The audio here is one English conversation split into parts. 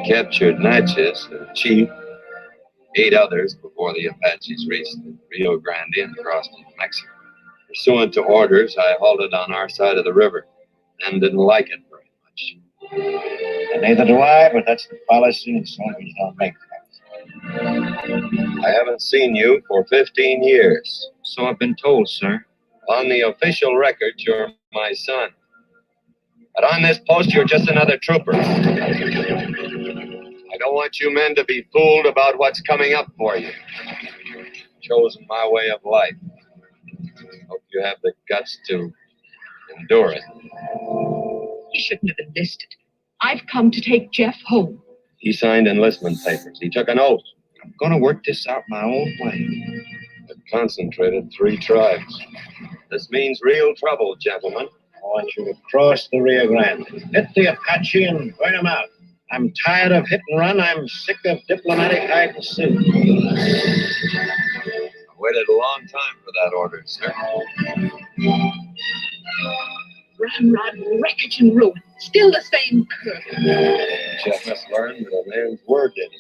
captured Natchez, the chief, 8 others before the Apaches reached the Rio Grande and crossed into Mexico. Pursuant to orders, I halted on our side of the river and didn't like it very much. And neither do I, but that's the policy, and soldiers don't make I haven't seen you for 15 years. So I've been told, sir. On the official record, you're my son. But on this post, you're just another trooper. I don't want you men to be fooled about what's coming up for you. I've chosen my way of life. Hope you have the guts to endure it. You shouldn't have enlisted. I've come to take Jeff home. He signed enlistment papers. He took an oath. I'm going to work this out my own way. It concentrated 3 tribes. This means real trouble, gentlemen. I want you to cross the Rio Grande. Hit the Apache and burn them out. I'm tired of hit and run. I'm sick of diplomatic hide and seek. I waited a long time for that order, sir. Ramrod, wreckage and ruin. Still the same curve. Jeff must learn that a man's word did it.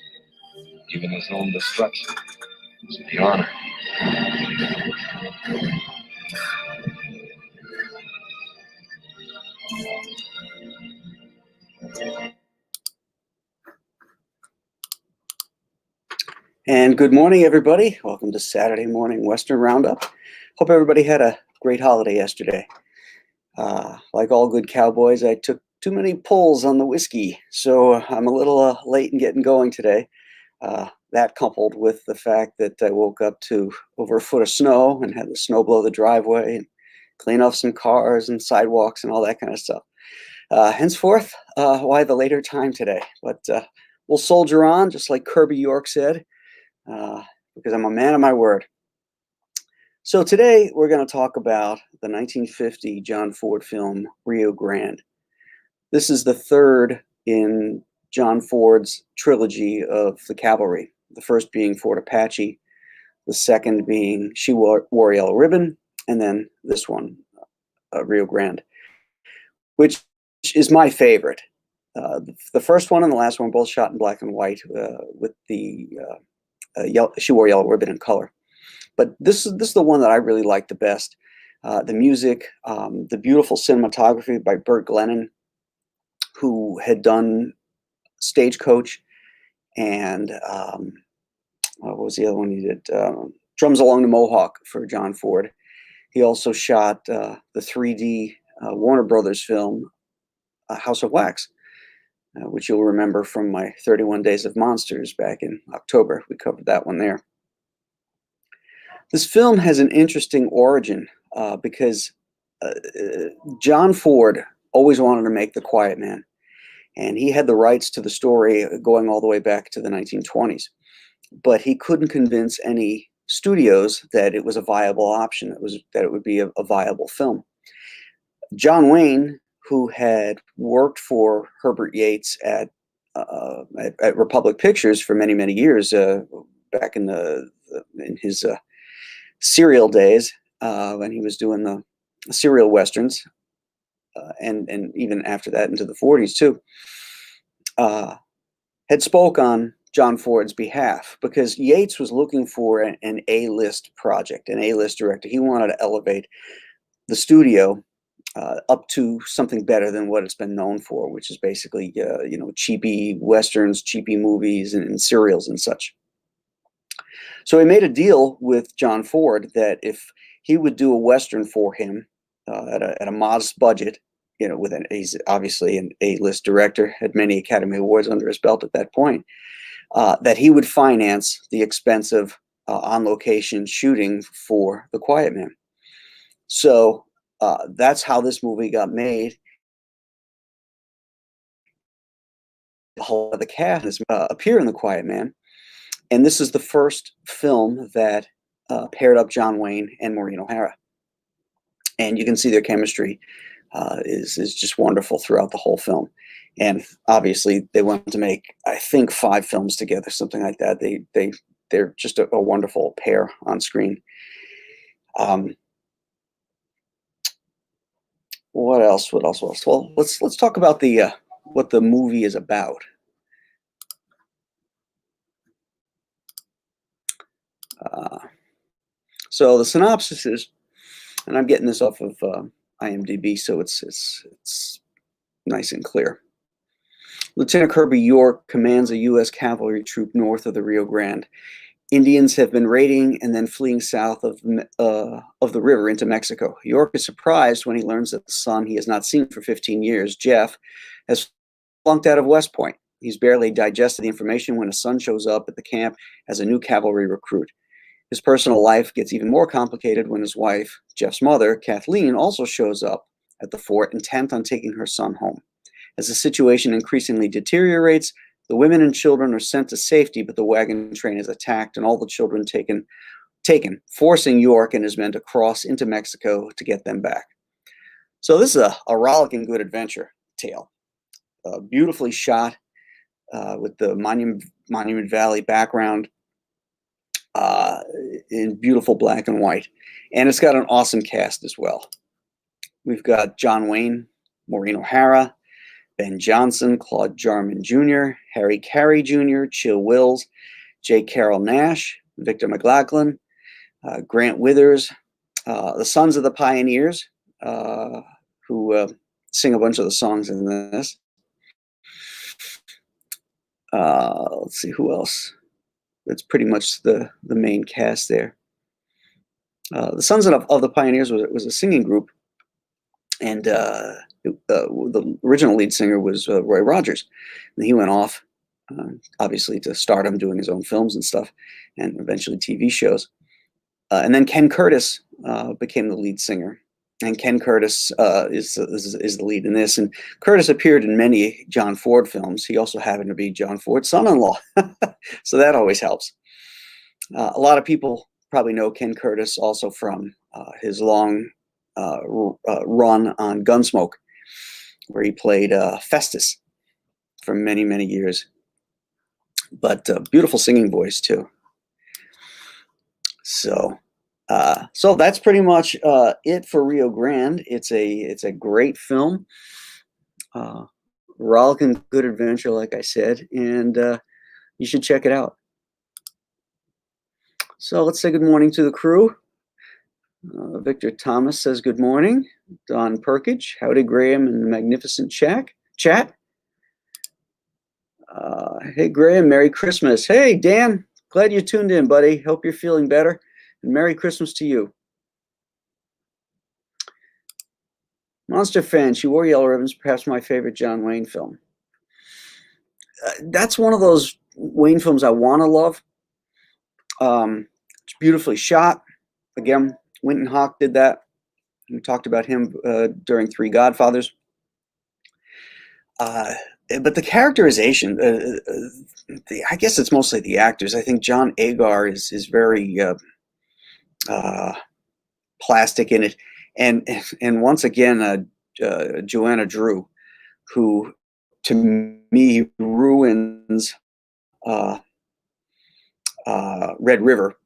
Even his own destruction is the honor. And good morning, everybody. Welcome to Saturday Morning Western Roundup. Hope everybody had a great holiday yesterday. Like all good cowboys, I took too many pulls on the whiskey, so I'm a little late in getting going today. That coupled with the fact that I woke up to over a foot of snow and had the snow blow the driveway and clean off some cars and sidewalks and all that kind of stuff. Henceforth, why the later time today? But we'll soldier on, just like Kirby York said, because I'm a man of my word. So today we're going to talk about the 1950 John Ford film, Rio Grande. This is the third in John Ford's trilogy of the cavalry, the first being Fort Apache, the second being She Wore Yellow Ribbon, and then this one, Rio Grande, which is my favorite. The first one and the last one both shot in black and white with the She Wore Yellow Ribbon in color. But this is the one that I really like the best. The music, the beautiful cinematography by Burt Glennon, who had done Stagecoach and what was the other one he did? Drums Along the Mohawk for John Ford. He also shot the 3D Warner Brothers film, House of Wax, which you'll remember from my 31 Days of Monsters back in October. We covered that one there. This film has an interesting origin because John Ford always wanted to make The Quiet Man, and he had the rights to the story going all the way back to the 1920s. But he couldn't convince any studios that it was a viable option, that it would be a viable film. John Wayne, who had worked for Herbert Yates at Republic Pictures for many, many years, back in his serial days, when he was doing the serial westerns, and even after that into the 40s too, had spoke on John Ford's behalf because Yates was looking for an A-list project, an A-list director. He wanted to elevate the studio up to something better than what it's been known for, which is basically cheapy westerns, cheapy movies, and serials and such. So he made a deal with John Ford that if he would do a western for him at a modest budget, he's obviously an A-list director, had many Academy Awards under his belt at that point, that he would finance the expensive on-location shooting for The Quiet Man. So that's how this movie got made. The whole of the cast appear in The Quiet Man. And this is the first film that paired up John Wayne and Maureen O'Hara. And you can see their chemistry is just wonderful throughout the whole film. And obviously they went to make, I think, 5 films together, something like that. They're just a wonderful pair on screen. What else? Well, let's talk about what the movie is about. So the synopsis is, and I'm getting this off of IMDb, so it's nice and clear. Lieutenant Kirby York commands a U.S. cavalry troop north of the Rio Grande. Indians have been raiding and then fleeing south of the river into Mexico. York is surprised when he learns that the son he has not seen for 15 years, Jeff, has flunked out of West Point. He's barely digested the information when his son shows up at the camp as a new cavalry recruit. His personal life gets even more complicated when his wife, Jeff's mother, Kathleen, also shows up at the fort, intent on taking her son home. As the situation increasingly deteriorates, the women and children are sent to safety, but the wagon train is attacked and all the children taken, forcing York and his men to cross into Mexico to get them back. So this is a rollicking good adventure tale. Beautifully shot with the Monument Valley background in beautiful black and white. And it's got an awesome cast as well. We've got John Wayne, Maureen O'Hara, Ben Johnson, Claude Jarman Jr., Harry Carey Jr., Chill Wills, J. Carroll Nash, Victor McLachlan, Grant Withers, the Sons of the Pioneers, who sing a bunch of the songs in this. Let's see who else. That's pretty much the main cast there. The Sons of the Pioneers was a singing group, and the original lead singer was Roy Rogers. And he went off, obviously, to stardom, doing his own films and stuff, and eventually TV shows. And then Ken Curtis became the lead singer. And Ken Curtis is the lead in this. And Curtis appeared in many John Ford films. He also happened to be John Ford's son-in-law. So that always helps. A lot of people probably know Ken Curtis also from his long run on Gunsmoke, where he played Festus for many, many years. But beautiful singing voice, too. So that's pretty much it for Rio Grande. It's a great film, rollicking good adventure, like I said, and you should check it out. So let's say good morning to the crew. Victor Thomas says good morning. Don Perkage, howdy Graham and the magnificent chat. Hey Graham, Merry Christmas. Hey Dan, glad you tuned in, buddy. Hope you're feeling better. And Merry Christmas to you. Monster fan, She Wore Yellow Ribbons, perhaps my favorite John Wayne film. That's one of those Wayne films I want to love. It's beautifully shot. Again, Winton Hawk did that. We talked about him during Three Godfathers. But the characterization, I guess it's mostly the actors. I think John Agar is very plastic in it, and once again Joanna Drew, who to me ruins Red River,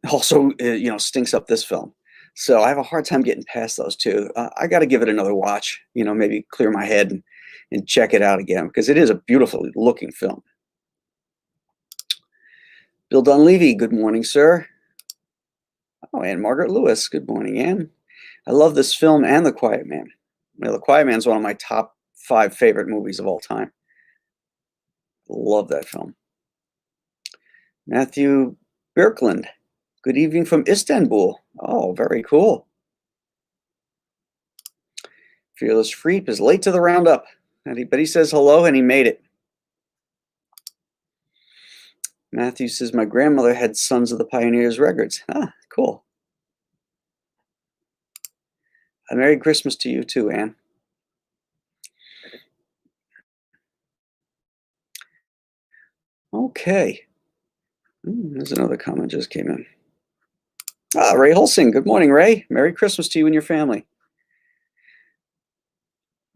also stinks up this film. So I have a hard time getting past those two. I got to give it another watch, maybe clear my head and check it out again, because it is a beautifully looking film. Bill Dunleavy, good morning, sir. Oh, and Margaret Lewis, good morning, Ann. I love this film and The Quiet Man. The Quiet Man is one of my top 5 favorite movies of all time. Love that film. Matthew Birkland, good evening from Istanbul. Oh, very cool. Fearless Freep is late to the roundup, but he says hello and he made it. Matthew says, my grandmother had Sons of the Pioneers records. Ah, cool. A Merry Christmas to you too, Ann. Okay. There's another comment just came in. Ray Holsing, good morning, Ray. Merry Christmas to you and your family.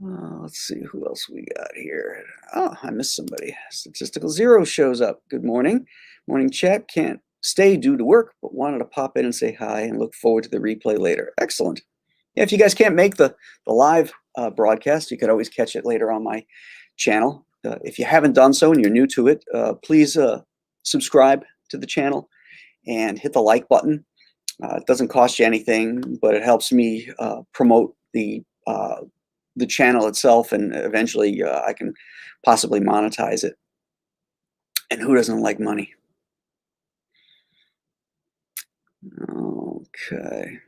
Let's see who else we got here. Oh, I missed somebody. Statistical Zero shows up. Good morning. Morning chat. Can't stay due to work, but wanted to pop in and say hi and look forward to the replay later. Excellent. Yeah, if you guys can't make the live broadcast, you could always catch it later on my channel. If you haven't done so and you're new to it, please subscribe to the channel and hit the like button. It doesn't cost you anything, but it helps me promote the channel itself, and eventually I can possibly monetize it. And who doesn't like money? Okay.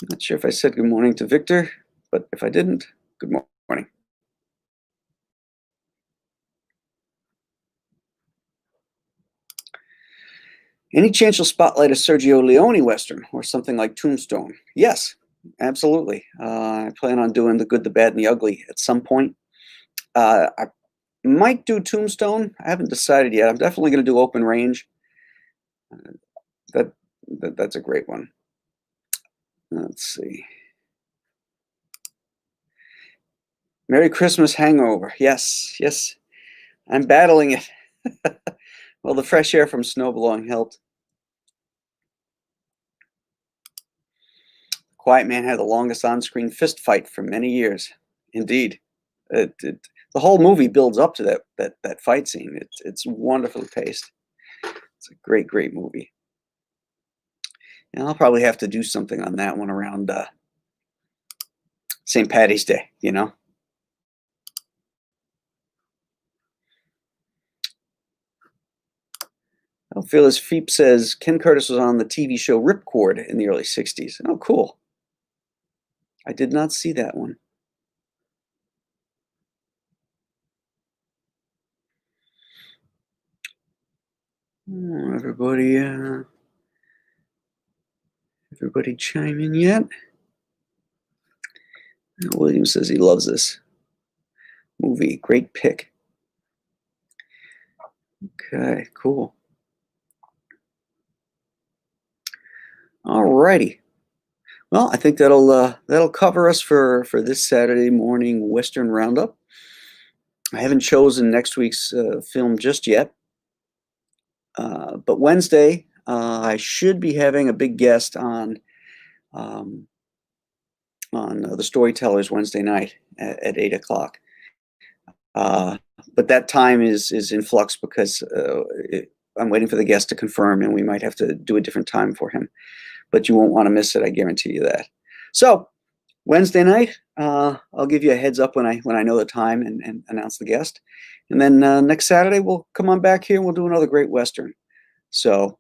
Not sure if I said good morning to Victor, but if I didn't, good morning. Any chance you'll spotlight a Sergio Leone Western or something like Tombstone? Yes, absolutely. I plan on doing The Good, the Bad, and the Ugly at some point. I might do Tombstone. I haven't decided yet. I'm definitely going to do Open Range. That's a great one. Let's see. Merry Christmas hangover. Yes, yes. I'm battling it. Well, the fresh air from snow blowing helped. Quiet Man had the longest on-screen fist fight for many years. Indeed. The whole movie builds up to that fight scene. It's wonderfully paced. It's a great, great movie. And I'll probably have to do something on that one around St. Paddy's Day, you know? Phyllis Feep says Ken Curtis was on the TV show Ripcord in the early 60s. Oh, cool. I did not see that one. Oh, everybody chime in yet? William says he loves this movie. Great pick. Okay, cool. All righty. Well, I think that'll cover us for this Saturday morning Western Roundup. I haven't chosen next week's film just yet, but Wednesday I should be having a big guest on the Storytellers Wednesday night at 8 o'clock. But that time is in flux because I'm waiting for the guest to confirm, and we might have to do a different time for him. But you won't want to miss it, I guarantee you that. So Wednesday night, I'll give you a heads up when I know the time and announce the guest. And then next Saturday, we'll come on back here and we'll do another great Western. So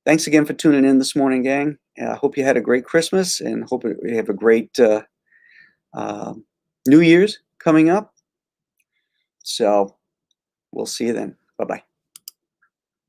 thanks again for tuning in this morning, gang. I hope you had a great Christmas and hope you have a great New Year's coming up. So we'll see you then. Bye-bye.